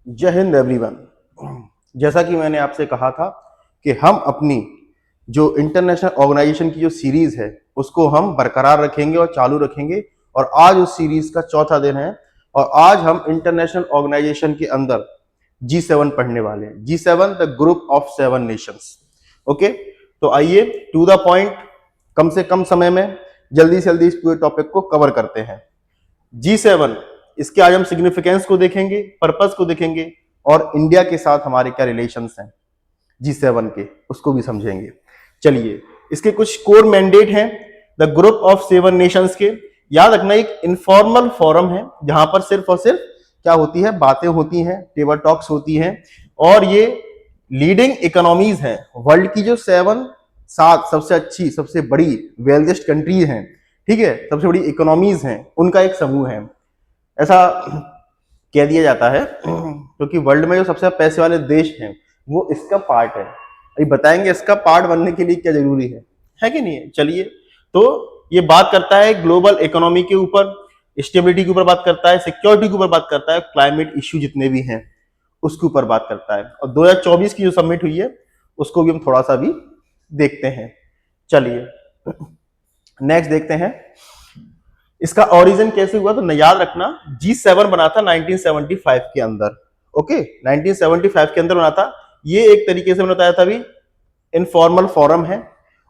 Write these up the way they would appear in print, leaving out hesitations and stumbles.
जय हिंद एवरीवन। जैसा कि मैंने आपसे कहा था कि हम अपनी जो इंटरनेशनल ऑर्गेनाइजेशन की जो सीरीज है उसको हम बरकरार रखेंगे और चालू रखेंगे। और आज उस सीरीज का चौथा दिन है और आज हम इंटरनेशनल ऑर्गेनाइजेशन के अंदर G7 पढ़ने वाले हैं। G7 the group of 7 Nations. Okay, तो आइए टू द पॉइंट, कम से कम समय में जल्दी से जल्दी इस पूरे टॉपिक को कवर करते हैं। G7, इसके आज हम सिग्निफिकेंस को देखेंगे, पर्पस को देखेंगे और इंडिया के साथ हमारे क्या रिलेशंस हैं G7 के, उसको भी समझेंगे। चलिए, इसके कुछ कोर मैंडेट हैं द ग्रुप ऑफ 7 नेशंस के। याद रखना, एक इनफॉर्मल फोरम है जहां पर सिर्फ और सिर्फ क्या होती है, बातें होती हैं, टेबल टॉक्स होती हैं। और ये लीडिंग इकोनॉमीज हैं, वर्ल्ड की जो 7 सबसे अच्छी, सबसे बड़ी वेल्देस्ट कंट्री हैं, ठीक है, सबसे बड़ी इकोनॉमीज हैं, उनका एक समूह है। ऐसा कह दिया जाता है क्योंकि वर्ल्ड में जो सबसे पैसे वाले देश हैं वो इसका पार्ट है। अभी बताएंगे इसका पार्ट बनने के लिए क्या जरूरी है कि नहीं है। चलिए, तो ये बात करता है ग्लोबल इकोनॉमी के ऊपर, स्टेबिलिटी के ऊपर बात करता है, सिक्योरिटी के ऊपर बात करता है, क्लाइमेट इश्यू जितने भी हैं उसके ऊपर बात करता है। और 2024 की जो समिट हुई है उसको भी हम थोड़ा सा भी देखते हैं। चलिए नेक्स्ट देखते हैं इसका ओरिजिन कैसे हुआ। तो याद रखना, G7 बना था 1975 के अंदर। ओके, 1975 के अंदर बना था। ये एक तरीके से मैंने बताया था अभी इनफॉर्मल फोरम है।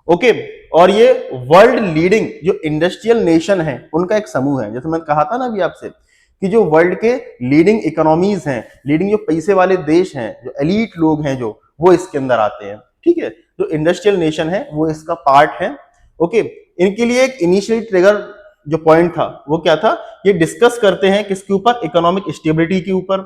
ओके, और ये वर्ल्ड लीडिंग जो इंडस्ट्रियल नेशन है उनका एक समूह है। जैसे मैंने कहा था ना अभी आपसे कि जो वर्ल्ड के लीडिंग इकोनॉमीज हैं, लीडिंग जो पैसे वाले देश हैं, जो एलीट लोग हैं, जो वो इसके अंदर आते हैं। ठीक है, जो इंडस्ट्रियल नेशन है वो इसका पार्ट है। ओके, इनके लिए एक इनिशियली ट्रिगर जो पॉइंट था वो क्या था, ये डिस्कस करते हैं किसके ऊपर, इकोनॉमिक स्टेबिलिटी के ऊपर,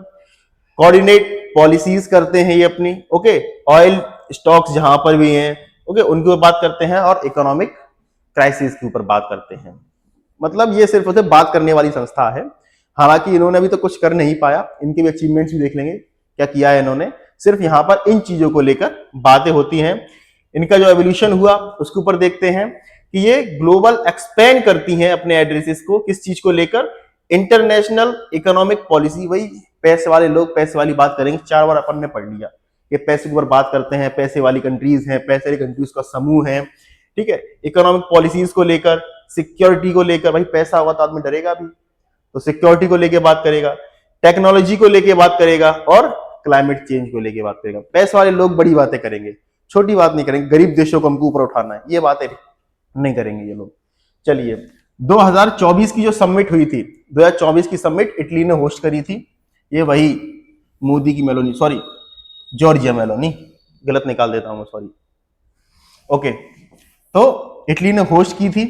कोऑर्डिनेट पॉलिसीज करते हैं ये अपनी। ओके, ऑयल स्टॉक्स जहां पर भी हैं, ओके, उनके ऊपर बात करते हैं और इकोनॉमिक क्राइसिस के ऊपर बात करते हैं। मतलब ये सिर्फ बात करने वाली संस्था है। हालांकि इन्होंने अभी तो कुछ कर नहीं पाया, इनके भी अचीवमेंट्स भी देख लेंगे क्या किया है इन्होंने। सिर्फ यहाँ पर इन चीजों को लेकर बातें होती हैं। इनका जो एवोल्यूशन हुआ उसके ऊपर देखते हैं कि ये ग्लोबल एक्सपेंड करती हैं अपने एड्रेसेस को, किस चीज को लेकर, इंटरनेशनल इकोनॉमिक पॉलिसी। वही पैसे वाले लोग पैसे वाली बात करेंगे, 4 बार अपन ने पढ़ लिया कि पैसे के ऊपर बात करते हैं, पैसे वाली कंट्रीज हैं, पैसे वाली कंट्रीज का समूह है। ठीक है, इकोनॉमिक पॉलिसीज को लेकर, सिक्योरिटी को लेकर, भाई पैसा होगा तो आदमी डरेगा भी, तो सिक्योरिटी को लेकर बात करेगा, टेक्नोलॉजी को लेकर बात करेगा और क्लाइमेट चेंज को लेकर बात करेगा। पैसे वाले लोग बड़ी बातें करेंगे, छोटी बात नहीं करेंगे, गरीब देशों को हमको ऊपर उठाना है, ये बातें नहीं करेंगे ये लोग। चलिए, 2024 की जो समिट हुई थी, 2024 की समिट इटली ने होस्ट करी थी। ये वही मोदी की मेलोनी, सॉरी जॉर्जिया मेलोनी, गलत निकाल देता हूं, सॉरी। ओके, तो इटली ने होस्ट की थी।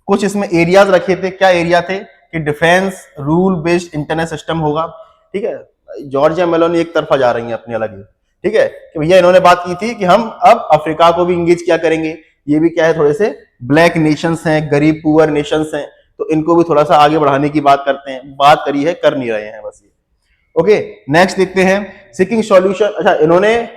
कुछ इसमें एरियाज रखे थे। क्या एरिया थे कि defence, rule based internet system होगा। ठीक है, जॉर्जिया मेलोनी एक तरफा जा रही है अपनी अलग ही। ठीक है, कि भैया इन्होंने बात की थी कि हम अब अफ्रीका को भी इंगेज क्या करेंगे। ये भी क्या है, थोड़े से ब्लैक नेशंस हैं, गरीब पुअर नेशंस हैं, तो इनको भी थोड़ा सा आगे बढ़ाने की बात करते हैं। बात करी है, कर नहीं रहे हैं बस ये। ओके, नेक्स्ट देखते हैं सीकिंग सॉल्यूशन। अच्छा, इन्होंने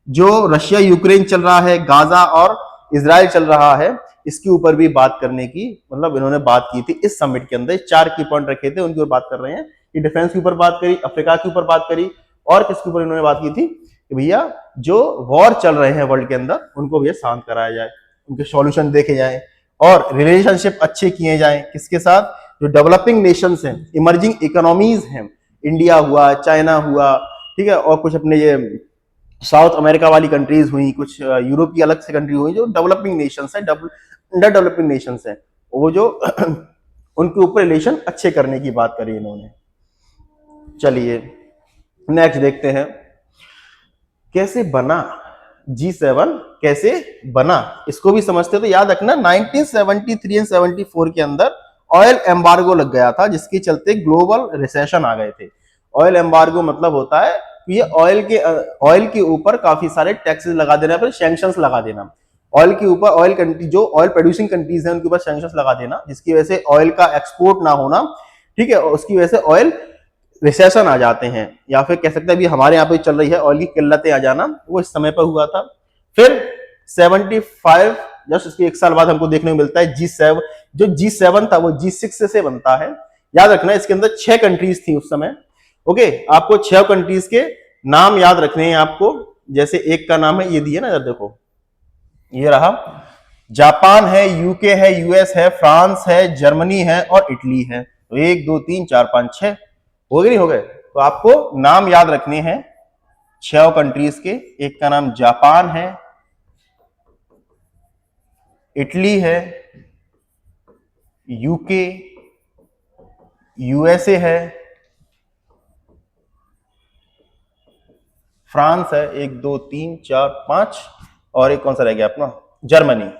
जो रशिया यूक्रेन चल रहा है, गाजा और इजराइल चल रहा है, इसके ऊपर भी बात करने की, मतलब इन्होंने बात की थी इस समिट के अंदर। 4 की पॉइंट रखे थे, उनके ऊपर बात कर रहे हैं कि डिफेंस के ऊपर बात करी, अफ्रीका के ऊपर बात करी, और किसके ऊपर इन्होंने बात की थी कि भैया जो वॉर चल रहे हैं वर्ल्ड के अंदर उनको भैया शांत कराया जाए, उनके सॉल्यूशन देखे जाए और रिलेशनशिप अच्छे किए जाए। किसके साथ, जो डेवलपिंग नेशंस हैं, इमर्जिंग इकोनॉमीज हैं, इंडिया हुआ, चाइना हुआ, ठीक है, और कुछ अपने ये साउथ अमेरिका वाली कंट्रीज हुई, कुछ यूरोप की अलग से कंट्री हुई, जो डेवलपिंग नेशंस है, अंडर डेवलपिंग नेशंस है, वो जो उनके ऊपर रिलेशन अच्छे करने की बात करी इन्होंने। चलिए नेक्स्ट देखते हैं कैसे बना G7, कैसे बना इसको भी समझते। तो याद रखना 1973 एंड 74 के अंदर ऑयल एम्बार्गो लग गया था, जिसके चलते ग्लोबल रिसेशन आ गए थे। ऑयल एम्बार्गो मतलब होता है ये ऑयल के ऊपर काफी सारे टैक्सेस लगा देना, फिर सैंक्शंस लगा देना। ऑयल के ऊपर, ऑयल कंट्री जो ऑयल प्रोड्यूसिंग कंट्रीज हैं उनके ऊपर सैंक्शंस लगा देना, जिसकी वजह से ऑयल का एक्सपोर्ट ना होना। ठीक है, उसकी वजह से ऑयल रिसेशन आ जाते हैं, या फिर कह सकते हैं अभी हमारे यहाँ पे चल रही है ऑयल की किल्लतें आ जाना, वो इस समय पर हुआ था। फिर 75 जस्ट इसके 1 साल बाद हमको देखने को मिलता है G7। जो G7 था वो G6 से बनता है। याद रखना इसके अंदर 6 कंट्रीज थी उस समय, ओके, आपको 6 कंट्रीज के नाम याद रखने हैं आपको। जैसे एक का नाम है, ये दिए ना, इधर देखो, ये रहा, जापान है, यूके है, यूएस है, फ्रांस है, जर्मनी है और इटली है। तो 1 2 3 4 5 6 हो गए, नहीं हो गए? तो आपको नाम याद रखने हैं 6 कंट्रीज के। एक का नाम जापान है, इटली है, यूके, यूएसए है, फ्रांस है, 1 2 3 4 5, और एक कौन सा रह गया अपना, जर्मनी।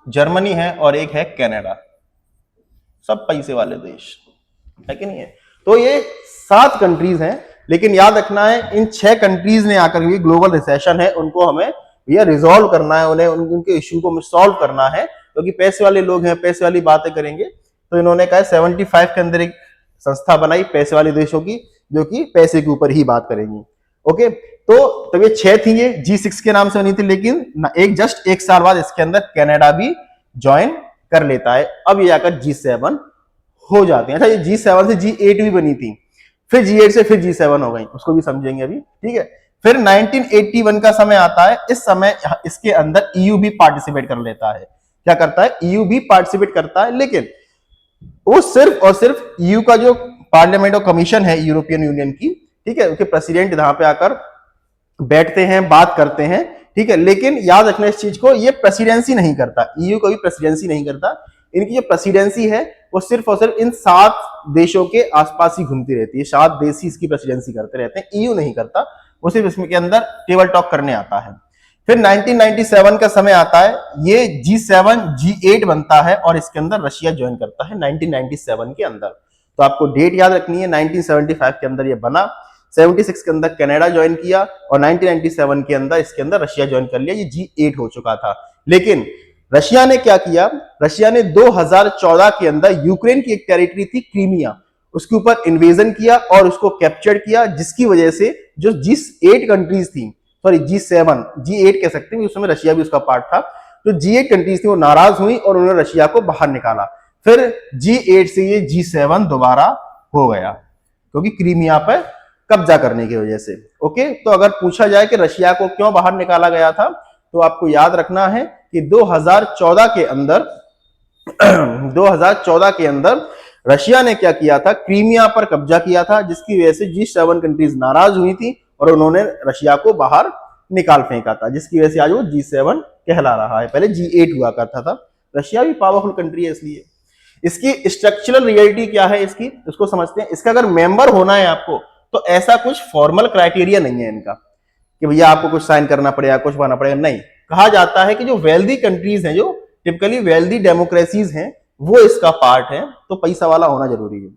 जर्मनी है और एक है कनाडा। सब पैसे वाले देश है कि नहीं है? तो ये 7 कंट्रीज हैं, लेकिन याद रखना है इन 6 कंट्रीज ने आकर भी ग्लोबल रिसेशन है, उनको हमें भैया रिजॉल्व करना है, उन्हें उनके इश्यू को सॉल्व करना है, क्योंकि पैसे वाले लोग हैं, पैसे वाली बातें करेंगे। तो इन्होंने कहा 75 के अंदर एक संस्था बनाई पैसे वाले देशों की, जो कि पैसे के ऊपर ही बात करेंगी। ओके, तो ये 6 थी, ये G6 के नाम से बनी थी, लेकिन एक साल बाद इसके अंदर कनाडा भी ज्वाइन कर लेता है। अब ये आकर G7 हो जाते हैं। अच्छा, ये G7 से G8 भी बनी थी, फिर G8 से फिर G7 हो गई, उसको भी समझेंगे अभी, ठीक है। फिर 1981 का समय आता है, इस समय इसके अंदर EU भी पार्टिसिपेट कर लेता है। क्या करता है? EU भी पार्टिसिपेट करता है, लेकिन वो सिर्फ और सिर्फ EU का जो पार्लियामेंट और कमीशन है यूरोपियन यूनियन की, ठीक है, उसके प्रेसिडेंट यहां पे आकर बैठते हैं, बात करते हैं, ठीक है। लेकिन याद रखना इस चीज को, ये प्रेसिडेंसी नहीं करता, EU कभी प्रेसिडेंसी नहीं करता। इनकी जो प्रेसिडेंसी है वो सिर्फ और सिर्फ इन 7 देशों के आसपास ही घूमती रहती है। 7 देश ही इसकी प्रेसिडेंसी करते रहते हैं, EU नहीं करता, वो सिर्फ इसमें के अंदर टेबल टॉक करने आता है। फिर 1997 का समय आता है, ये G7 G8 बनता है और इसके अंदर रशिया ज्वाइन करता है 1997 के अंदर। तो आपको डेट याद रखनी है, 1975 के अंदर ये बना, 76 के अंदर कनाडा ज्वाइन किया और 1997 के अंदर इसके अंदर रशिया ज्वाइन कर लिया। ये G8 हो चुका था। लेकिन रशिया ने क्या किया? रशिया ने 2014 के अंदर यूक्रेन की एक टेरिटरी थी क्रीमिया, उसके ऊपर इन्वेजन किया और उसको कैप्चर किया, जिसकी वजह से जो G8 कंट्रीज थी, सॉरी G7 G8 कह सकते हैं, उस समय रशिया भी उसका पार्ट था, तो G8 कंट्रीज थी वो नाराज हुई और उन्होंने रशिया को बाहर निकाला। फिर G8 से ये G7 दोबारा हो गया, क्योंकि क्रीमिया पर कब्जा करने की वजह से। ओके, तो अगर पूछा जाए कि रशिया को क्यों बाहर निकाला गया था, तो आपको याद रखना है कि 2014 के अंदर 2014 के अंदर रशिया ने क्या किया था? क्रीमिया पर कब्जा किया था, जिसकी वजह से G7 कंट्रीज नाराज हुई थी और उन्होंने रशिया को बाहर निकाल फेंका था, जिसकी वजह से आज वो G7 कहला रहा है। पहले G8 हुआ करता था। रशिया भी पावरफुल कंट्री है, इसलिए इसकी स्ट्रक्चरल रियलिटी क्या है इसकी, उसको समझते हैं। इसका अगर मेंबर होना है आपको, तो ऐसा कुछ फॉर्मल क्राइटेरिया नहीं है इनका कि भैया आपको कुछ साइन करना पड़ेगा, कुछ बनाना पड़ेगा, नहीं। कहा जाता है कि जो वेल्दी कंट्रीज हैं, जो टिपिकली वेल्दी डेमोक्रेसीज हैं, वो इसका पार्ट है, तो पैसा वाला होना जरूरी है।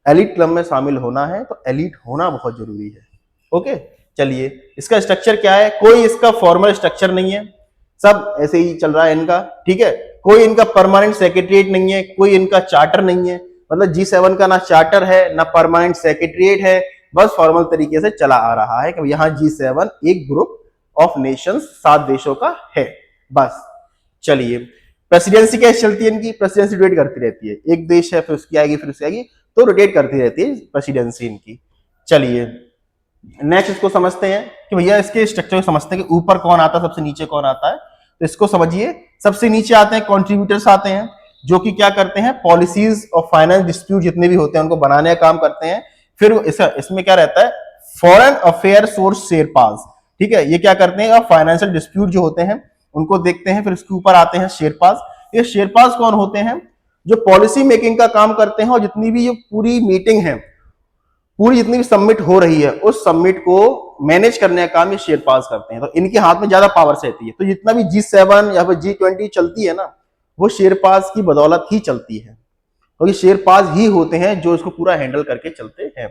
एलिट क्लब में शामिल होना है तो एलिट होना बहुत जरूरी है। ओके, चलिए, इसका स्ट्रक्चर क्या है? कोई इसका फॉर्मल स्ट्रक्चर नहीं है, सब ऐसे ही चल रहा है इनका, ठीक है। कोई इनका परमानेंट सेक्रेटरिएट नहीं है, कोई इनका चार्टर नहीं है, मतलब G7 का ना चार्टर है ना परमानेंट सेक्रेटरिएट है, बस फॉर्मल तरीके से चला आ रहा है कि यहाँ G7 एक ग्रुप ऑफ नेशंस 7 देशों का है, बस। चलिए, प्रेसिडेंसी कैसे चलती है इनकी? प्रेसिडेंसी रोटेट करती रहती है, एक देश है फिर उसकी आएगी फिर उसकी आएगी, तो रोटेट करती रहती है प्रेसिडेंसी इनकी। चलिए, नेक्स्ट इसको समझते हैं कि भैया इसके स्ट्रक्चर को समझते हैं कि ऊपर कौन आता है, सबसे नीचे कौन आता है। तो इसको समझिए, सबसे नीचे आते हैं कॉन्ट्रीब्यूटर्स आते हैं, जो कि क्या करते हैं? पॉलिसीज और फाइनेंस डिस्प्यूट जितने भी होते हैं उनको बनाने का काम करते हैं। फिर इसमें क्या रहता है? फॉरेन अफेयर सोर्स शेरपास, ठीक है, ये क्या करते हैं? फाइनेंशियल डिस्प्यूट जो होते हैं उनको देखते हैं। फिर इसके ऊपर आते हैं शेरपास। ये शेरपास कौन होते हैं? जो पॉलिसी मेकिंग का काम करते हैं और जितनी भी ये पूरी मीटिंग है, पूरी जितनी भी सबमिट हो रही है, उस सबमिट को मैनेज करने का काम ये शेरपास करते हैं। तो इनके हाथ में ज्यादा पावर्स रहती है। तो जितना भी G7 या फिर G20 चलती है ना, वो शेरपास की बदौलत ही चलती है, क्योंकि शेरपास ही होते हैं जो इसको पूरा हैंडल करके चलते हैं।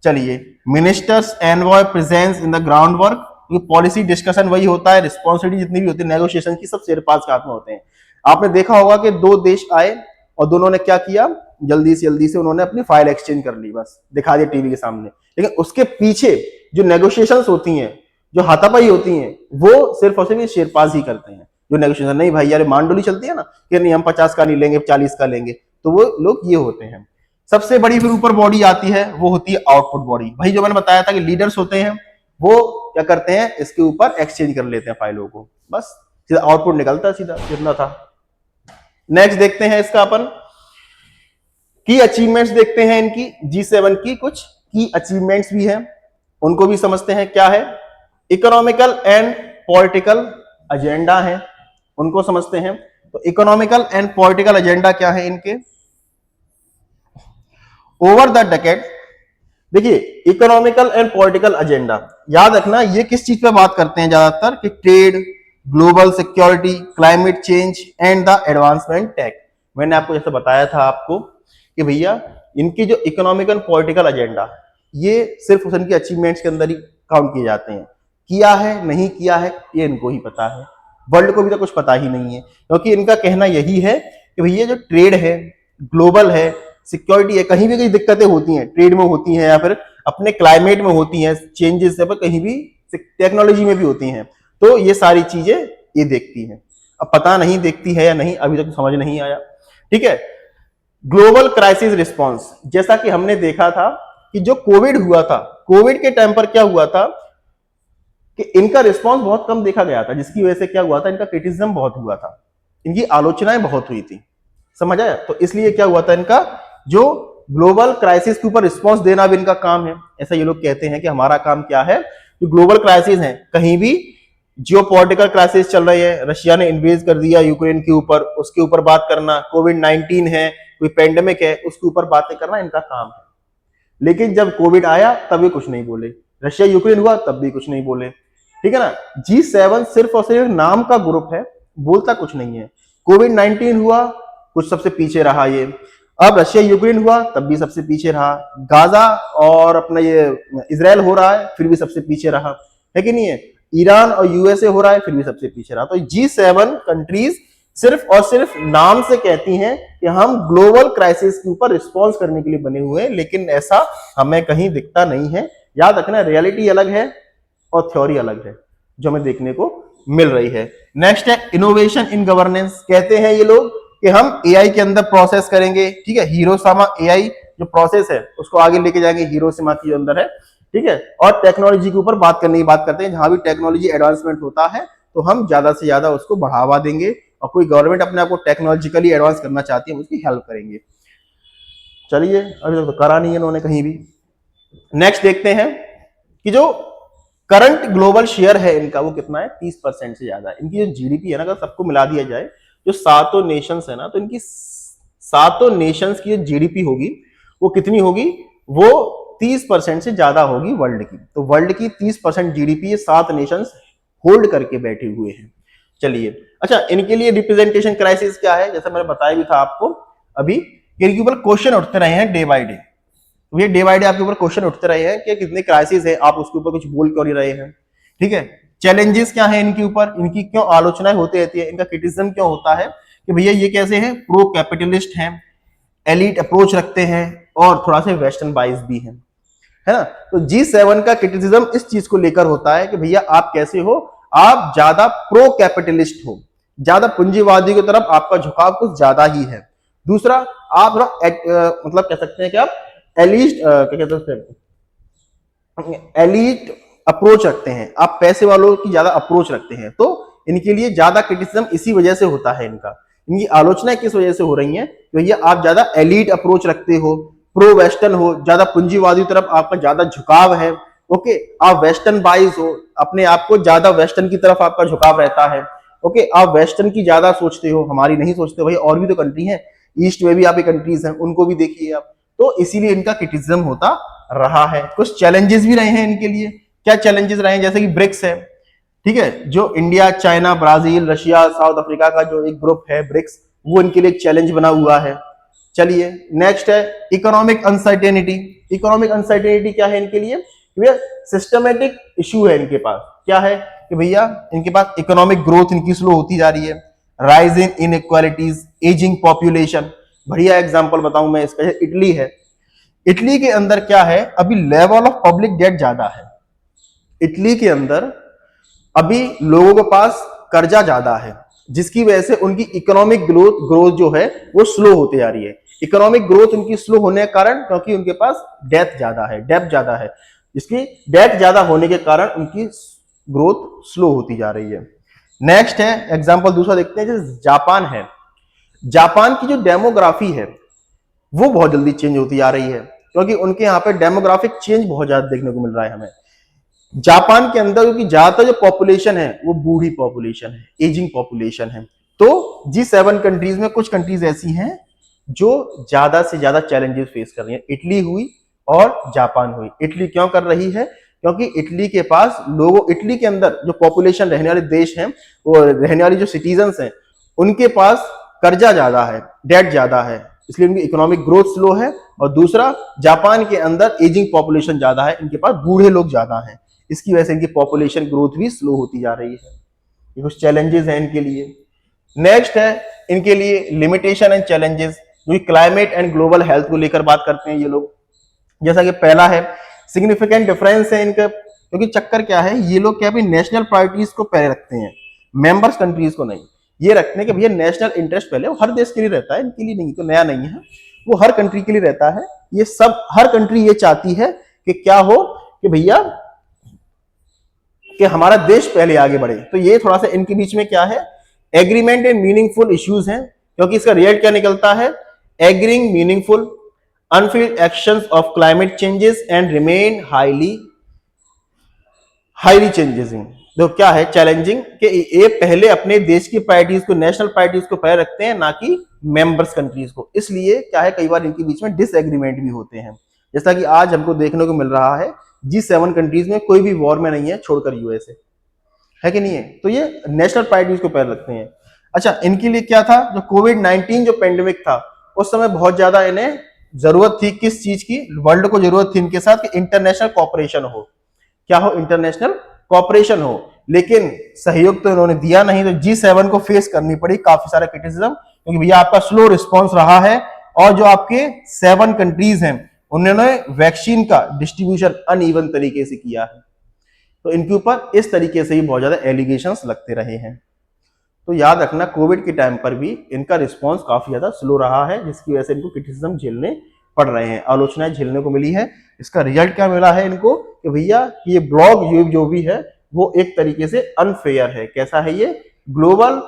चलिए, ministers envoy presence in the ground work, policy discussion वही होता है, रिस्पॉन्सिबिलिटी जितनी भी होती है नेगोशिएशन की, सब शेरपास के हाथ में होते हैं। आपने देखा होगा कि 2 देश आए और दोनों ने क्या किया? जल्दी से उन्होंने अपनी फाइल एक्सचेंज कर ली, बस दिखा दिया टीवी के सामने। लेकिन उसके पीछे जो नेगोशिएशंस होती हैं, जो हाथापाई होती हैं, वो सिर्फ और सिर्फ शेरपास ही करते हैं। जो नेगोशिएशन, नहीं भाई यार मांडोली चलती है ना कि नहीं हम 50 का नहीं लेंगे 40 का लेंगे, तो वो लोग ये होते हैं। सबसे बड़ी फिर ऊपर बॉडी आती है, वो होती है आउटपुट बॉडी। भाई जो मैंने बताया था कि लीडर्स होते हैं, वो क्या करते हैं, इसके ऊपर एक्सचेंज कर लेते हैं फाइलों को, बस सीधा आउटपुट निकलता है, सीधा जितना था। नेक्स्ट देखते हैं इसका अपन की अचीवमेंट्स देखते हैं इनकी। G7 की कुछ की अचीवमेंट्स भी हैं, उनको भी समझते हैं क्या है। इकोनॉमिकल एंड पॉलिटिकल एजेंडा है, उनको समझते हैं। तो इकोनॉमिकल एंड पॉलिटिकल एजेंडा क्या है इनके ओवर द डेकेड। देखिए इकोनॉमिकल एंड पॉलिटिकल एजेंडा याद रखना, ये किस चीज पे बात करते हैं ज्यादातर, कि trade, global security, climate change and the advancement tech. मैंने आपको जैसे बताया था आपको कि भैया इनकी जो इकोनॉमिकल पॉलिटिकल एजेंडा, ये सिर्फ उनकी अचीवमेंट्स के अंदर ही काउंट किए जाते हैं। किया है नहीं किया है ये इनको ही पता है, वर्ल्ड को भी तो कुछ पता ही नहीं है, क्योंकि इनका कहना यही है कि भैया जो ट्रेड है, ग्लोबल है, सिक्योरिटी है, कहीं भी कोई दिक्कतें होती हैं, ट्रेड में होती हैं या फिर अपने क्लाइमेट में होती हैं चेंजेस, या फिर कहीं भी टेक्नोलॉजी में भी होती हैं, तो ये सारी चीजें ये देखती हैं। अब पता नहीं देखती है या नहीं, अभी तक तो समझ नहीं आया। ठीक है, ग्लोबल क्राइसिस रिस्पांस, जैसा कि हमने देखा था कि जो कोविड हुआ था, कोविड के टाइम पर क्या हुआ था कि इनका रिस्पांस बहुत कम देखा गया था, जिसकी वजह से क्या हुआ था, इनका क्रिटिसिज्म बहुत हुआ था, इनकी आलोचनाएं बहुत हुई थी, समझ आया। तो इसलिए क्या हुआ था, इनका जो ग्लोबल क्राइसिस के ऊपर रिस्पांस देना भी इनका काम है। ऐसा ये लोग कहते हैं कि हमारा काम क्या है, जो ग्लोबल क्राइसिस है, कहीं भी जियोपॉलिटिकल क्राइसिस चल रही है, रशिया ने इन्वेज कर दिया यूक्रेन के ऊपर, उसके ऊपर बात करना, कोविड-19 है, कोई पेंडेमिक है, उसके ऊपर बातें करना इनका काम है। लेकिन जब कोविड आया तब भी कुछ नहीं बोले, रशिया यूक्रेन हुआ तब भी कुछ नहीं बोले। ठीक है ना, G7 सिर्फ और सिर्फ नाम का ग्रुप है, बोलता कुछ नहीं है। कोविड-19 हुआ, कुछ सबसे पीछे रहा ये। अब रशिया यूक्रेन हुआ तब भी सबसे पीछे रहा। गाजा और अपना ये इजराइल हो रहा है, फिर भी सबसे पीछे रहा, है कि नहीं है। ईरान और यूएसए हो रहा है, फिर भी सबसे पीछे रहा। तो G7 कंट्रीज सिर्फ और सिर्फ नाम से कहती हैं कि हम ग्लोबल क्राइसिस के ऊपर रिस्पॉन्स करने के लिए बने हुए हैं, लेकिन ऐसा हमें कहीं दिखता नहीं है। याद रखना, रियलिटी अलग है और थ्योरी अलग है, जो हमें देखने को मिल रही है। नेक्स्ट है इनोवेशन इन गवर्नेंस। कहते हैं ये लोग कि हम एआई के अंदर प्रोसेस करेंगे, ठीक है, हिरोशिमा एआई जो प्रोसेस है उसको आगे लेके जाएंगे, हिरोशिमा की जो अंदर है, ठीक है। और टेक्नोलॉजी के ऊपर बात करने की बात करते हैं, जहां भी टेक्नोलॉजी एडवांसमेंट होता है तो हम ज्यादा से ज्यादा उसको बढ़ावा देंगे, और कोई गवर्नमेंट अपने आप को टेक्नोलॉजिकली एडवांस करना चाहती है, उसकी हेल्प करेंगे। चलिए, अभी तक तो करा नहीं है इन्होंने कहीं भी। नेक्स्ट देखते हैं कि जो करंट ग्लोबल शेयर है इनका, वो कितना है, 30% से ज्यादा। इनकी जो जीडीपी है ना, अगर सबको मिला दिया जाए, जो सातों नेशंस है ना, तो इनकी सातों नेशंस की जो जीडीपी होगी वो कितनी होगी, वो 30% से ज्यादा होगी वर्ल्ड की। तो वर्ल्ड की 30% जीडीपी ये 7 नेशंस होल्ड करके बैठे हुए हैं। चलिए, अच्छा, इनके लिए रिप्रेजेंटेशन क्राइसिस क्या है, जैसा मैंने बताया भी था आपको अभी, इनके ऊपर क्वेश्चन उठते रहे हैं डे बाय डे। ये डे बाय डे आपके ऊपर क्वेश्चन उठते रहे हैं कि कितने क्राइसिस है, आप उसके ऊपर कुछ बोल क्यों नहीं रहे हैं। ठीक है, चैलेंजेस क्या है इनके ऊपर, इनकी क्यों आलोचनाएं होती रहती है, इनका क्रिटिसिज्म क्यों होता है कि भैया ये कैसे हैं, प्रो कैपिटलिस्ट हैं, एलिट अप्रोच रखते हैं, और थोड़ा सा वेस्टर्न बाइस भी है ना। तो G7 का क्रिटिसिज्म इस चीज को लेकर होता है कि भैया आप कैसे हो, आप ज्यादा प्रो कैपिटलिस्ट हो, ज्यादा पूंजीवादी की तरफ आपका झुकाव कुछ ज्यादा ही है। दूसरा, आप मतलब कह सकते हैं कि आप एलिट अप्रोच रखते हैं, आप पैसे वालों की ज्यादा अप्रोच रखते हैं। तो इनके लिए ज्यादा क्रिटिसिज्म इसी वजह से होता है। इनकी आलोचना किस वजह से हो रही है, भैया आप ज्यादा एलिट अप्रोच रखते हो, प्रो वेस्टर्न हो, ज्यादा पूंजीवादी तरफ आपका ज्यादा झुकाव है। ओके, आप वेस्टर्न बाइज हो, अपने आप को ज्यादा वेस्टर्न की तरफ आपका झुकाव रहता है। ओके, आप वेस्टर्न की ज्यादा सोचते हो, हमारी नहीं सोचते। भाई और भी तो कंट्री है, ईस्ट में भी आपकी कंट्रीज हैं, उनको भी देखिए आप। तो इसीलिए इनका क्रिटिसिज्म होता रहा है। कुछ चैलेंजेस भी रहे हैं इनके लिए। क्या चैलेंजेस रहे हैं, जैसे कि ब्रिक्स है, ठीक है, जो India, China, Brazil, Russia, south Africa का जो एक ग्रुप है ब्रिक्स, वो इनके लिए एक चैलेंज बना हुआ है। चलिए, नेक्स्ट है इकोनॉमिक अनसर्टेनिटी। इकोनॉमिक अनसर्टेनिटी क्या है इनके लिए, सिस्टमेटिक इशू है इनके पास। क्या है कि भैया इनके पास इकोनॉमिक ग्रोथ इनकी स्लो होती जा रही है, rise in inequalities, ageing population. बढ़िया एग्जांपल बताऊं मैं इसका, इटली है। इटली के अंदर क्या है, अभी लेवल ऑफ पब्लिक डेट ज्यादा है। इटली के अंदर अभी लोगों के पास कर्जा ज्यादा है, जिसकी वजह से उनकी इकोनॉमिक ग्रोथ जो है वो स्लो होती जा रही है। इकोनॉमिक ग्रोथ उनकी स्लो होने के कारण, क्योंकि उनके पास डेथ ज्यादा है, डेब्ट ज्यादा है, इसकी डेथ ज्यादा होने के कारण उनकी ग्रोथ स्लो होती जा रही है। नेक्स्ट है एग्जांपल दूसरा देखते हैं, जैसे जापान है। जापान की जो डेमोग्राफी है वो बहुत जल्दी चेंज होती जा रही है, क्योंकि उनके यहाँ पे डेमोग्राफिक चेंज बहुत ज्यादा देखने को मिल रहा है हमें। जापान के अंदर क्योंकि ज्यादातर जो पॉपुलेशन है वो बूढ़ी पॉपुलेशन है, एजिंग पॉपुलेशन है। तो G7 कंट्रीज में कुछ कंट्रीज ऐसी हैं जो ज्यादा से ज्यादा चैलेंजेस फेस कर रही हैं। इटली हुई और जापान हुई। इटली क्यों कर रही है? क्योंकि इटली के पास लोगों, इटली के अंदर जो पॉपुलेशन रहने वाले देश हैं, वो रहने वाली जो सिटीजन्स हैं, उनके पास कर्जा ज्यादा है, डेट ज्यादा है, इसलिए उनकी इकोनॉमिक ग्रोथ स्लो है। और दूसरा, जापान के अंदर एजिंग पॉपुलेशन ज्यादा है, इनके पास बूढ़े लोग ज्यादा हैं, इसकी वजह से इनकी पॉपुलेशन ग्रोथ भी स्लो होती जा रही है। ये कुछ चैलेंजेस हैं इनके लिए। नेक्स्ट है इनके लिए लिमिटेशन एंड चैलेंजेस, जो क्लाइमेट एंड ग्लोबल हेल्थ को लेकर बात करते हैं ये लोग। जैसा कि पहला है सिग्निफिकेंट डिफरेंस है इनका, क्योंकि चक्कर क्या है, ये लोग क्या भी नेशनल प्रायोरिटीज को पहले रखते हैं, मेंबर्स कंट्रीज को नहीं। ये रखते हैं कि भैया नेशनल इंटरेस्ट पहले, वो हर देश के लिए रहता है, इनके लिए नहीं, तो नया नहीं है, वो हर कंट्री के लिए रहता है। ये सब हर कंट्री ये चाहती है कि क्या हो कि भैया कि हमारा देश पहले आगे बढ़े। तो ये थोड़ा सा इनके बीच में क्या है, एग्रीमेंट एंड मीनिंगफुल इश्यूज हैं, क्योंकि इसका रिजल्ट क्या निकलता है, agreeing meaningful unfilled actions of climate changes and remain highly changing. तो क्या है चैलेंजिंग कि ये पहले अपने देश की प्रायोरिटीज को, नेशनल प्रायोरिटीज को पहले रखते हैं, ना कि मेंबर्स कंट्रीज को। इसलिए क्या है, कई बार इनके बीच में डिसएग्रीमेंट भी होते हैं, जैसा कि आज हमको देखने को मिल रहा है। G7 कंट्रीज में कोई भी वॉर में नहीं है, छोड़कर यूएसए, है कि नहीं है। तो ये नेशनल प्रायोरिटीज को पहले रखते हैं। अच्छा, इनके लिए क्या था, जो कोविड-19 जो पेंडेमिक था, उस समय बहुत ज्यादा इन्हें जरूरत थी किस चीज की, वर्ल्ड को जरूरत थी इनके साथ कि इंटरनेशनल कॉपरेशन हो। क्या हो, इंटरनेशनल कॉपरेशन हो। लेकिन सहयोग तो इन्होंने दिया नहीं, तो G7 को फेस करनी पड़ी काफी सारा क्रिटिसिज्म, क्योंकि भैया आपका स्लो रिस्पॉन्स रहा है, और जो आपके 7 कंट्रीज हैं उन्होंने वैक्सीन का डिस्ट्रीब्यूशन अनइवन तरीके से किया है। तो इनके ऊपर इस तरीके से ही बहुत ज्यादा एलिगेशंस लगते रहे हैं। तो याद रखना, कोविड के टाइम पर भी इनका रिस्पांस काफी ज्यादा स्लो रहा है, जिसकी वजह से इनको क्रिटिसिज्म झेलने पड़ रहे हैं, आलोचनाएं झेलने को मिली है। इसका रिजल्ट क्या मिला है इनको कि भैया ये ब्लॉग जो भी है वो एक तरीके से अनफेयर है। कैसा है ये, ग्लोबल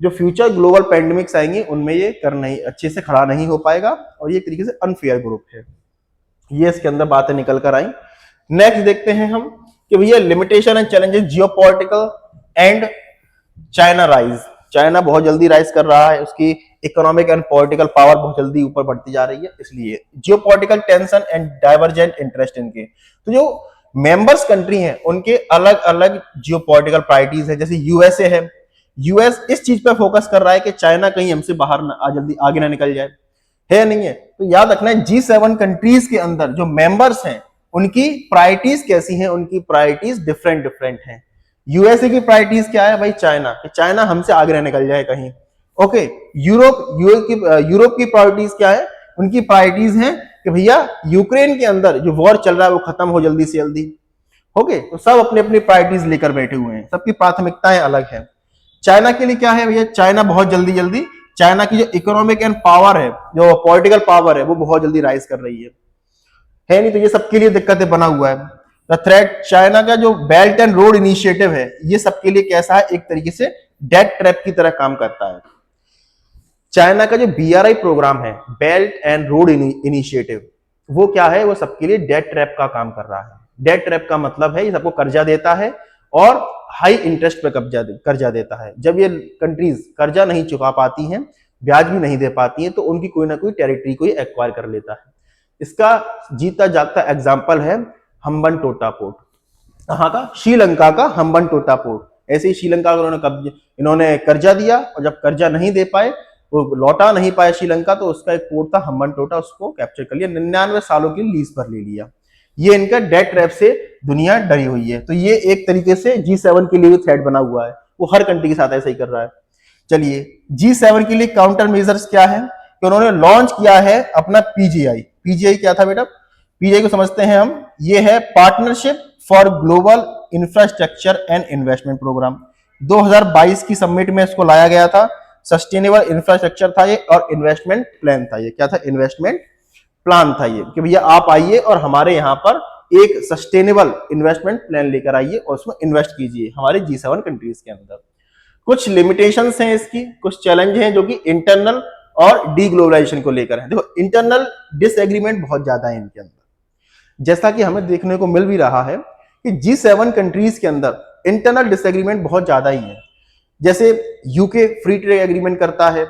जो फ्यूचर ग्लोबल पैंडेमिक्स आएंगे उनमें ये कर नहीं, अच्छे से खड़ा नहीं हो पाएगा, और ये एक तरीके से अनफेयर ग्रुप है। ये इसके अंदर बातें निकल कर आई। नेक्स्ट देखते हैं हम कि भैया limitation and challenges geopolitical and China rise. China बहुत जल्दी राइज कर रहा है, उसकी इकोनॉमिक एंड पॉलिटिकल पावर बहुत जल्दी ऊपर बढ़ती जा रही है, इसलिए geopolitical tension and divergent interest इनके। तो जो मेंबर्स कंट्री हैं उनके अलग अलग जियोपॉलिटिकल प्रायोरिटीज है। जैसे यूएसए है, यूएस इस चीज पर फोकस कर रहा है कि चाइना कहीं हमसे बाहर ना जल्दी आगे ना निकल जाए, है नहीं है। तो याद रखना है G7 कंट्रीज के अंदर जो मेंबर्स हैं उनकी प्रायोरिटीज कैसी हैं, उनकी प्रायोरिटीज डिफरेंट डिफरेंट हैं। यूएसए की प्रायोरिटीज क्या है भाई, चाइना हमसे आगे ना निकल जाए कहीं। ओके, यूरोप की प्रायोरिटीज क्या है, उनकी प्रायोरिटीज हैं कि भैया यूक्रेन के अंदर जो वॉर चल रहा है वो खत्म हो जल्दी से जल्दी। ओके, तो सब अपने अपनी प्रायोरिटीज लेकर बैठे हुए हैं, सबकी प्राथमिकताएं अलग है। चाइना के लिए क्या है भैया, चाइना बहुत जल्दी चाइना की जो इकोनॉमिक एंड पावर है, जो पॉलिटिकल पावर है, वो बहुत जल्दी राइज कर रही है नहीं। तो ये सबके लिए दिक्कतें बना हुआ है। द थ्रेट, चाइना का जो बेल्ट एंड रोड इनिशिएटिव है, ये सबके लिए कैसा है, एक तरीके से डेथ ट्रैप की तरह काम करता है। चाइना का जो BRI प्रोग्राम है, बेल्ट एंड रोड इनिशिएटिव, वो क्या है, वो सबके लिए डेथ ट्रैप का काम कर रहा है। डेथ ट्रैप का मतलब है ये सबको कर्जा देता है और हाई इंटरेस्ट पे कर्जा देता है। जब ये कंट्रीज कर्जा नहीं चुका पाती हैं, ब्याज भी नहीं दे पाती हैं, तो उनकी कोई ना कोई टेरिटरी को एक्वायर कर लेता है। इसका जीता जागता एग्जांपल है हम्बनटोटा पोर्ट। कहाँ का, श्रीलंका का हम्बनटोटा पोर्ट। ऐसे ही श्रीलंका को इन्होंने कर्जा दिया, और जब कर्जा नहीं दे पाए, वो लौटा नहीं पाया श्रीलंका, तो उसका एक पोर्ट था हम्बनटोटा, उसको कैप्चर कर लिया, 99 सालों की लीज पर ले लिया। ये इनका डेथ ट्रैप से दुनिया डरी हुई है। तो ये एक तरीके से G7 के लिए भी थ्रेट बना हुआ है, वो हर कंट्री के साथ ऐसा ही कर रहा है। चलिए, G7 के लिए काउंटर मेजर्स क्या है कि उन्होंने लॉन्च किया है अपना PGI क्या था बेटा, PGI को समझते हैं हम, ये है partnership for global infrastructure and investment program. 2022 की समिट में इसको लाया गया था, सस्टेनेबल इंफ्रास्ट्रक्चर था ये, और इन्वेस्टमेंट प्लान था ये। क्या था? इन्वेस्टमेंट प्लान था ये, कि भैया आप आइए और हमारे यहाँ पर एक सस्टेनेबल इन्वेस्टमेंट प्लान लेकर आइए और उसमें इन्वेस्ट कीजिए हमारे G7 कंट्रीज के अंदर। कुछ लिमिटेशंस हैं इसकी, कुछ चैलेंज हैं जो कि इंटरनल और डीग्लोबलाइजेशन को लेकर है। देखो, इंटरनल डिसएग्रीमेंट बहुत ज्यादा है इनके अंदर, जैसा कि हमें देखने को मिल भी रहा है कि G7 कंट्रीज के अंदर इंटरनल डिसएग्रीमेंट बहुत ज्यादा ही है। जैसे यूके फ्री ट्रेड एग्रीमेंट करता है,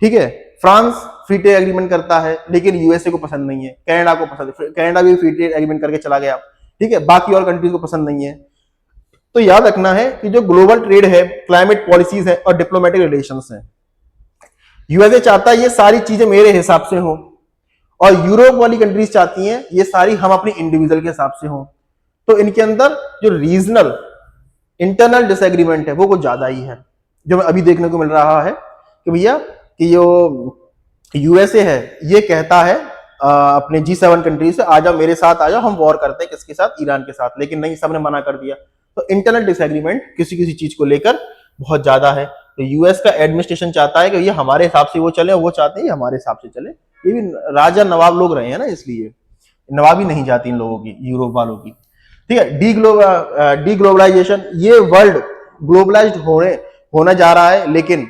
ठीक है, फ्रांस फ्री ट्रेड एग्रीमेंट करता है, लेकिन यूएसए को पसंद नहीं है, कनाडा को पसंद है, कनाडा भी फ्री ट्रेड एग्रीमेंट करके चला गया, ठीक है, बाकी और कंट्रीज को पसंद नहीं है। तो याद रखना है कि जो ग्लोबल ट्रेड है, क्लाइमेट पॉलिसीज है और डिप्लोमेटिक रिलेशंस है, यूएसए चाहता है ये सारी चीजें मेरे हिसाब से हो, और यूरोप वाली कंट्रीज चाहती हैं ये सारी हम अपनी इंडिविजुअल के हिसाब से हो। तो इनके अंदर जो रीजनल इंटरनल डिसएग्रीमेंट है वो कुछ ज्यादा ही है, जो अभी देखने को मिल रहा है कि भैया कि जो यूएसए है ये कहता है अपने G7 कंट्री से, आ जाओ मेरे साथ, आ जाओ, हम वॉर करते हैं किसके साथ? ईरान के साथ, लेकिन नहीं, सबने मना कर दिया। तो इंटरनल डिसएग्रीमेंट किसी किसी चीज को लेकर बहुत ज्यादा है। तो यूएस का एडमिनिस्ट्रेशन चाहता है कि ये हमारे हिसाब से वो चले, वो चाहते हैं हमारे हिसाब से चले। ये भी राजा नवाब लोग रहे हैं ना, इसलिए नवाबी नहीं जाती इन लोगों की, यूरोप वालों की, ठीक है। डीग्लोबलाइजेशन, ये वर्ल्ड ग्लोबलाइज्ड होना जा रहा है, लेकिन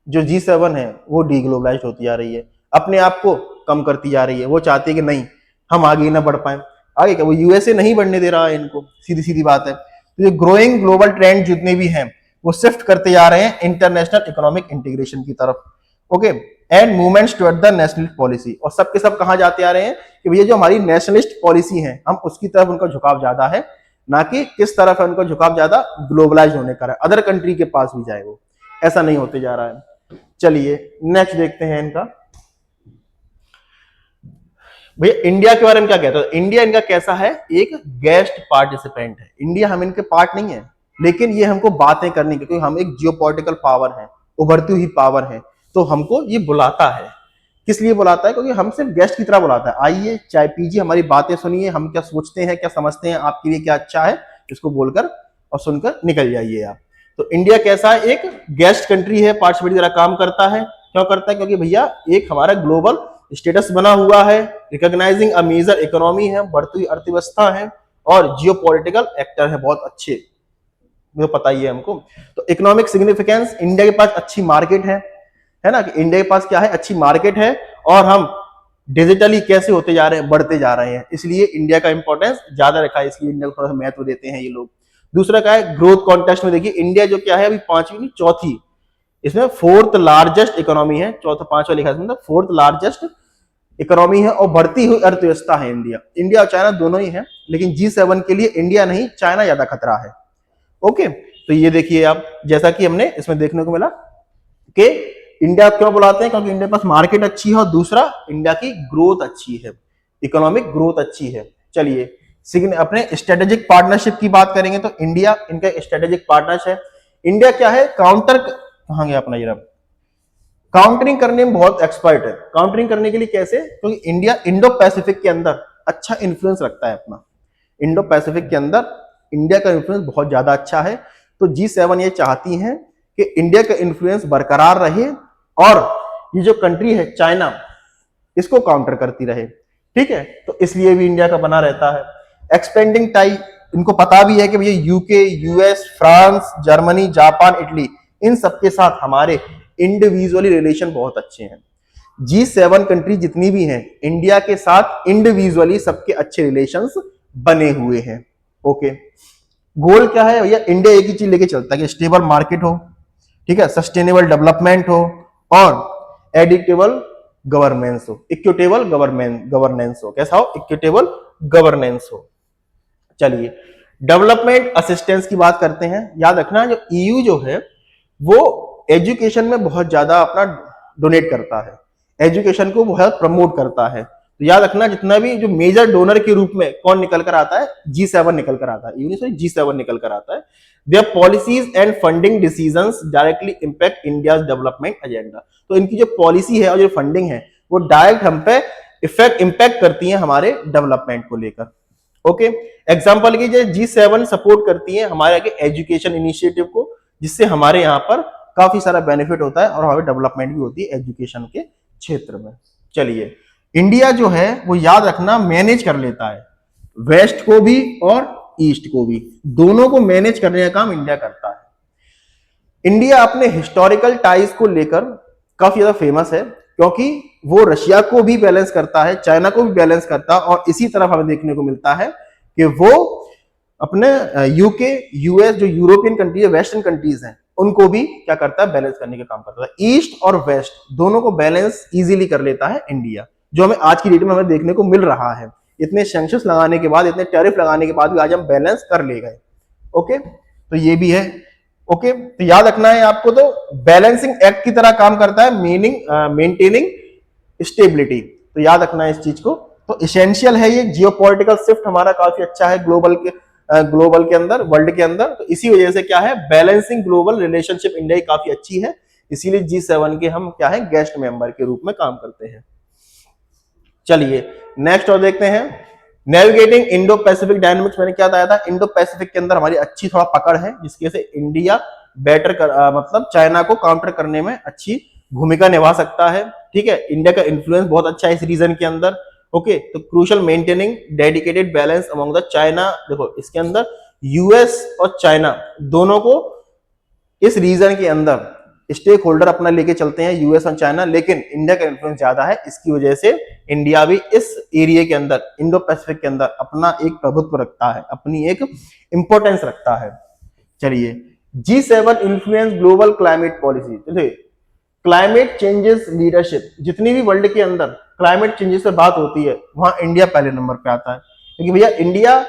जो G7 है वो डीग्लोबलाइज्ड होती जा रही है, अपने आप को कम करती जा रही है। वो चाहती है कि नहीं, हम आगे ना बढ़ पाए। आगे क्या? वो यूएसए नहीं बढ़ने दे रहा है इनको, सीधी सीधी बात है। तो ये ग्रोइंग ग्लोबल ट्रेंड जितने भी हैं वो शिफ्ट करते जा रहे हैं इंटरनेशनल इकोनॉमिक इंटीग्रेशन की तरफ, okay, and movements toward the nationalist policy. और सबके सब कहां जाते आ रहे हैं कि भैया जो हमारी नेशनलिस्ट पॉलिसी है, हम उसकी तरफ उनका झुकाव ज्यादा है, ना कि किस तरफ है उनका झुकाव ज्यादा ग्लोबलाइज होने का, अदर कंट्री के पास भी जाए, वो ऐसा नहीं होते जा रहा है। चलिए नेक्स्ट देखते हैं इनका। भैया इंडिया के बारे में क्या कहते हैं? इंडिया इनका कैसा है? एक गेस्ट पार्टिसिपेंट है। इंडिया हम इनके पार्ट नहीं है, लेकिन ये हमको बातें करने की, क्योंकि हम एक जियोपॉलिटिकल पावर है, उभरती हुई पावर है, तो हमको ये बुलाता है। किस लिए बुलाता है? क्योंकि हम सिर्फ गेस्ट की तरह बुलाता है, आइए चाय पीजिए, हमारी बातें सुनिए, हम क्या सोचते हैं, क्या समझते हैं, आपके लिए क्या अच्छा है, इसको बोलकर और सुनकर निकल जाइए आप। तो इंडिया कैसा है? एक गेस्ट कंट्री है, पार्टिसिपेट की तरह काम करता है। क्यों करता है? क्योंकि भैया एक हमारा ग्लोबल स्टेटस बना हुआ है, रिकॉग्नाइजिंग अ मेजर इकोनॉमी है, बढ़ती हुई अर्थव्यवस्था है, और जियोपॉलिटिकल एक्टर है बहुत अच्छे, वो पता ही है हमको। तो इकोनॉमिक सिग्निफिकेंस, इंडिया के पास अच्छी मार्केट है ना, कि इंडिया के पास क्या है? अच्छी मार्केट है, और हम डिजिटली कैसे होते जा रहे हैं? बढ़ते जा रहे हैं, इसलिए इंडिया का इंपॉर्टेंस ज्यादा रखा है, इसलिए इंडिया को थोड़ा सा महत्व देते हैं ये लोग। दूसरा क्या है? ग्रोथ कॉन्टेक्स्ट में देखिए इंडिया जो क्या है अभी पांचवी नहीं चौथी, इसमें फोर्थ लार्जेस्ट इकोनॉमी है, चौथा पांचवा लिखा है, फोर्थ लार्जेस्ट इकोनॉमी है, और बढ़ती हुई अर्थव्यवस्था है इंडिया। इंडिया और चाइना दोनों ही है, लेकिन G7 के लिए इंडिया नहीं, चाइना ज्यादा खतरा है, ओके। तो ये देखिए आप, जैसा कि हमने इसमें देखने को मिला कि इंडिया क्यों बुलाते हैं? क्योंकि इंडिया के पास मार्केट अच्छी है, और दूसरा इंडिया की ग्रोथ अच्छी है, इकोनॉमिक ग्रोथ अच्छी है। चलिए अपने स्ट्रेटेजिक पार्टनरशिप की बात करेंगे तो इंडिया इनका स्ट्रेटेजिक पार्टनर है। इंडिया क्या है? कहां गया अपना ये? काउंटरिंग करने में बहुत एक्सपर्ट है। काउंटरिंग करने के लिए कैसे? क्योंकि इंडिया इंडो पैसिफिक के अंदर अच्छा इन्फ्लुएंस रखता है अपना, इंडो पैसिफिक के अंदर इंडिया का इन्फ्लुएंस बहुत ज्यादा अच्छा है। तो G7 ये चाहती हैं कि इंडिया का इन्फ्लुएंस बरकरार रहे, और ये जो कंट्री है चाइना, इसको काउंटर करती रहे, ठीक है। तो इसलिए भी इंडिया का बना रहता है। एक्सपेंडिंग टाई, इनको पता भी है कि भैया UK, US, France, Germany, Japan, Italy, इन सबके साथ हमारे इंडिविजुअली रिलेशन बहुत अच्छे हैं। G7 कंट्री जितनी भी हैं, इंडिया के साथ इंडिविजुअली सबके अच्छे रिलेशंस बने हुए हैं, ओके। गोल क्या है भैया? इंडिया एक ही चीज लेके चलता है कि स्टेबल मार्केट हो, ठीक है, सस्टेनेबल डेवलपमेंट हो, और एडिटेबल गवर्नेंस हो, इक्विटेबल गवर्नेंस हो। कैसा हो? इक्विटेबल गवर्नेंस हो। चलिए डेवलपमेंट असिस्टेंस की बात करते हैं। याद रखना जो EU जो है वो एजुकेशन में बहुत ज्यादा अपना डोनेट करता है, एजुकेशन को बहुत प्रमोट करता है। तो याद रखना जितना भी जो मेजर डोनर के रूप में कौन निकल कर आता है? G7 निकल कर आता है, G7 निकल कर आता है। There policies and funding decisions directly impact India's development agenda. तो इनकी जो पॉलिसी है और जो फंडिंग है वो डायरेक्ट हम पे इंपैक्ट करती है हमारे डेवलपमेंट को लेकर, ओके। एग्जांपल की G7 सपोर्ट करती है हमारे एजुकेशन इनिशिएटिव को, जिससे हमारे यहाँ पर काफी सारा बेनिफिट होता है और हमारी डेवलपमेंट भी होती है एजुकेशन के क्षेत्र में। चलिए, इंडिया जो है वो याद रखना मैनेज कर लेता है, वेस्ट को भी और ईस्ट को भी, दोनों को मैनेज करने का काम इंडिया करता है। इंडिया अपने हिस्टोरिकल टाइज को लेकर काफी ज्यादा फेमस है, क्योंकि वो रशिया को भी बैलेंस करता है, चाइना को भी बैलेंस करता है, और इसी तरफ हमें देखने को मिलता है कि वो अपने यूके, यूएस, जो यूरोपियन कंट्री है, वेस्टर्न कंट्रीज हैं, उनको भी क्या करता है, बैलेंस करने का काम करता है। ईस्ट और वेस्ट दोनों को बैलेंस इजीली कर लेता है इंडिया, जो हमें आज की डेट में हमें देखने को मिल रहा है। इतने सैंक्शंस लगाने के बाद, इतने टैरिफ लगाने के बाद भी आज हम बैलेंस कर ले गए। ओके, तो ये भी है। ओके, तो याद रखना है आपको, तो बैलेंसिंग एक्ट की तरह काम करता है, मीनिंग मेंटेनिंग स्टेबिलिटी, तो याद रखना है इस चीज को। तो इसेंशियल है ये, जियोपॉलिटिकल शिफ्ट हमारा काफी अच्छा है ग्लोबल के अंदर, वर्ल्ड के अंदर, तो इसी वजह से क्या है, बैलेंसिंग ग्लोबल रिलेशनशिप इंडिया की काफी अच्छी है, इसीलिए G7 के हम क्या है, गेस्ट मेंबर के रूप में काम करते हैं। चलिए नेक्स्ट और देखते हैं, नेविगेटिंग इंडो पैसिफिक डायनामिक्स। मैंने क्या बताया था, इंडो पैसिफिक के अंदर हमारी अच्छी थोड़ा पकड़ है, जिसकी वजह से इंडिया बेटर मतलब चाइना को काउंटर करने में अच्छी भूमिका निभा सकता है। ठीक है, इंडिया का इन्फ्लुएंस बहुत अच्छा है इस रीजन के अंदर। ओके, तो crucial maintaining dedicated balance among the China. देखो इसके अंदर यूएस और चाइना दोनों को इस रीजन के अंदर स्टेक होल्डर अपना लेके चलते हैं, यूएस और चाइना, लेकिन इंडिया का इन्फ्लुएंस ज्यादा है, इसकी वजह से इंडिया भी इस एरिया के अंदर, इंडो पैसिफिक के अंदर अपना एक प्रभुत्व रखता है, अपनी एक इंपॉर्टेंस रखता है। चलिए, G7 influence global climate policy. चलिए, क्लाइमेट चेंजेस लीडरशिप, जितनी भी वर्ल्ड के अंदर क्लाइमेट चेंजेस से बात होती है, वहां इंडिया पहले नंबर पे आता है, क्योंकि भैया इंडिया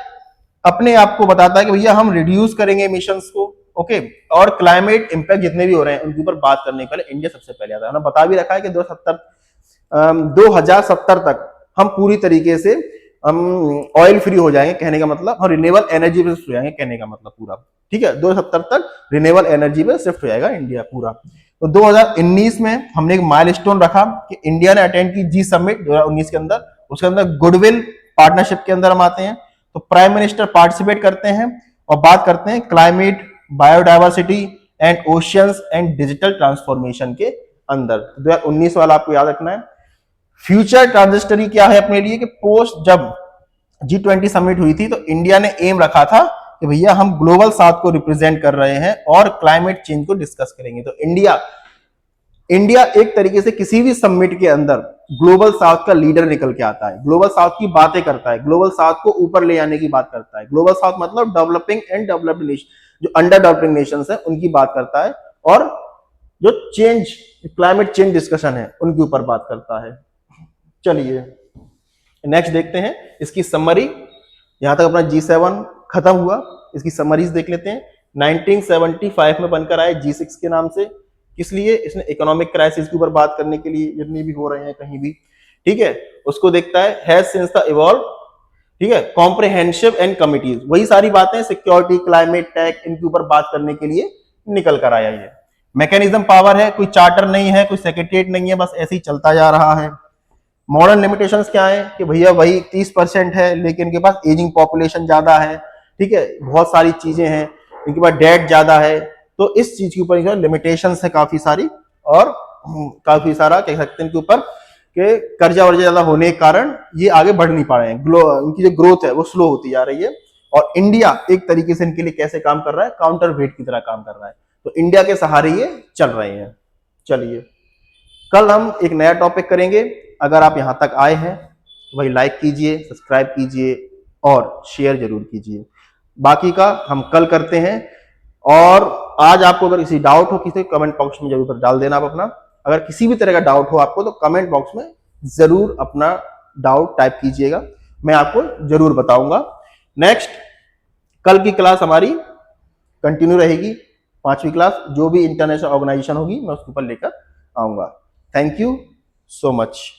अपने आप को बताता है कि भैया हम रिड्यूस करेंगे एमिशंस को। ओके, और क्लाइमेट इंपैक्ट जितने भी हो रहे हैं उनके ऊपर बात करने के लिए इंडिया सबसे पहले आता है। हमने बता भी रखा है कि 2070 तक हम पूरी तरीके से हम ऑयल फ्री हो जाएंगे, कहने का मतलब हम रिन्यूएबल एनर्जी पे शिफ्ट हो जाएंगे, कहने का मतलब पूरा। ठीक है, 2070 तक रिन्यूएबल एनर्जी पे शिफ्ट हो जाएगा इंडिया पूरा। तो 2019 में हमने एक माइलस्टोन रखा कि इंडिया ने अटेंड की जी समिट 2019 के अंदर, उसके अंदर गुडविल पार्टनरशिप के अंदर हम आते हैं, तो प्राइम मिनिस्टर पार्टिसिपेट करते हैं और बात करते हैं climate, biodiversity and oceans and digital transformation के अंदर। 2019 वाला आपको याद रखना है। फ्यूचर ट्रांजिस्टरी क्या है अपने लिए, कि पोस्ट जब G20 समिट हुई थी, तो इंडिया ने एम रखा था कि भैया हम ग्लोबल साउथ को रिप्रेजेंट कर रहे हैं और क्लाइमेट चेंज को डिस्कस करेंगे। तो इंडिया एक तरीके से किसी भी समिट के अंदर ग्लोबल साउथ का लीडर निकल के आता है, ग्लोबल साउथ की बातें करता है, ग्लोबल साउथ को ऊपर ले आने की बात करता है। ग्लोबल साउथ मतलब डेवलपिंग एंड डेवलप्ड नेशन, जो अंडर डेवलपिंग नेशंस है उनकी बात करता है, और जो क्लाइमेट चेंज डिस्कशन है उनके ऊपर बात करता है। चलिए नेक्स्ट देखते हैं इसकी समरी। यहां तक अपना G7 खत्म हुआ, इसकी समरीज देख लेते हैं। 1975 में बनकर आए G6 के नाम से, किस लिए, इसने इकोनॉमिक क्राइसिस के ऊपर बात करने के लिए, जितनी भी हो रहे हैं कहीं भी, ठीक है, उसको देखता है। हैज सिंस द इवॉल्व, ठीक है, कॉम्प्रिहेंसिव एंड कमिटीज, वही सारी बातें सिक्योरिटी, क्लाइमेट, टेक, इनके ऊपर बात करने के लिए निकल कर आया। ये मैकेनिज्म पावर है, कोई चार्टर नहीं है, कोई सेक्रेटरिएट नहीं है, बस ऐसे ही चलता जा रहा है। मॉडर्न लिमिटेशंस क्या है, कि भैया वही 30% है, लेकिन इनके पास एजिंग पॉपुलेशन ज्यादा है, ठीक है, बहुत सारी चीजें हैं, इनके पास डेट ज्यादा है, तो इस चीज के ऊपर लिमिटेशंस है काफी सारी, और काफी सारा कह सकते हैं इनके ऊपर कि कर्जा वर्जा ज्यादा होने के कारण ये आगे बढ़ नहीं पा रहे हैं, इनकी जो ग्रोथ है वो स्लो होती जा रही है। और इंडिया एक तरीके से इनके लिए कैसे काम कर रहा है, काउंटर वेट की तरह काम कर रहा है, तो इंडिया के सहारे ये चल रहे हैं। चलिए, कल हम एक नया टॉपिक करेंगे। अगर आप यहां तक आए हैं तो भाई लाइक कीजिए, सब्सक्राइब कीजिए और शेयर जरूर कीजिए। बाकी का हम कल करते हैं। और आज आपको अगर किसी डाउट हो, किसी कमेंट बॉक्स में जरूर डाल देना आप अपना। अगर किसी भी तरह का डाउट हो आपको, तो कमेंट बॉक्स में जरूर अपना डाउट टाइप कीजिएगा, मैं आपको जरूर बताऊंगा। नेक्स्ट कल की क्लास हमारी कंटिन्यू रहेगी, 5वीं क्लास, जो भी इंटरनेशनल ऑर्गेनाइजेशन होगी मैं उसके ऊपर लेकर आऊंगा। Thank you so much.